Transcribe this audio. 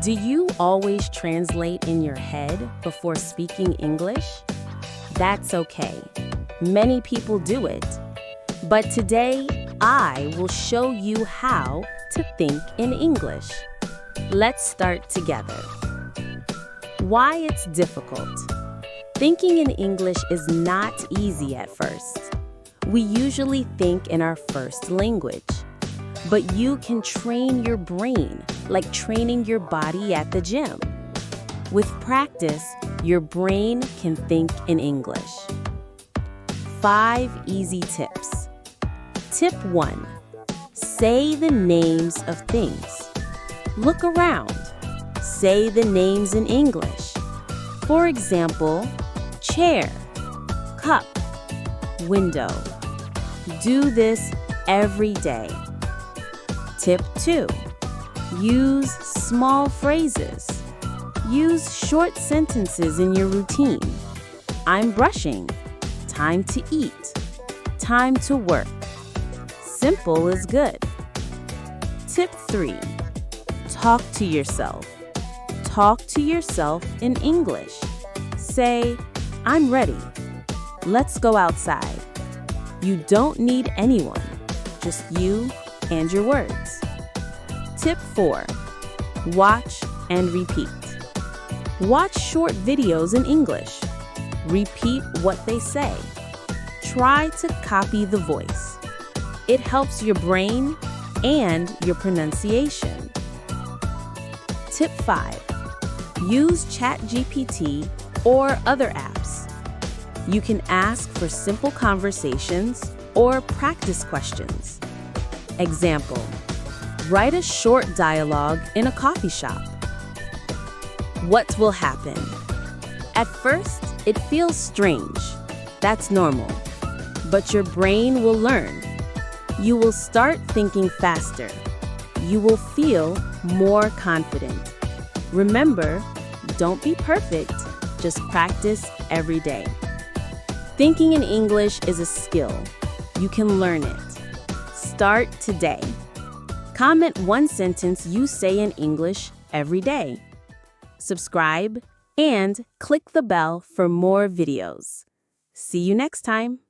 Do you always translate in your head before speaking English? That's okay. Many people do it. But today, I will show you how to think in English. Let's start together. Why it's difficult. Thinking in English is not easy at first. We usually think in our first language. But you can train your brain like training your body at the gym. With practice, your brain can think in English. 5 easy tips. Tip 1. Say the names of things. Look around. Say the names in English. For example, chair, cup, window. Do this every day. Tip 2. Use small phrases. Use short sentences in your routine. I'm brushing. Time to eat. Time to work. Simple is good. Tip 3. Talk to yourself. Talk to yourself in English. Say, I'm ready. Let's go outside. You don't need anyone, just you and your words. Tip 4. Watch and repeat. Watch short videos in English. Repeat what they say. Try to copy the voice. It helps your brain and your pronunciation. Tip 5. Use ChatGPT or other apps. You can ask for simple conversations or practice questions. Example, write a short dialogue in a coffee shop. What will happen? At first, it feels strange. That's normal. But your brain will learn. You will start thinking faster. You will feel more confident. Remember, don't be perfect, just practice every day. Thinking in English is a skill. You can learn it. Start today. Comment one sentence you say in English every day. Subscribe and click the bell for more videos. See you next time.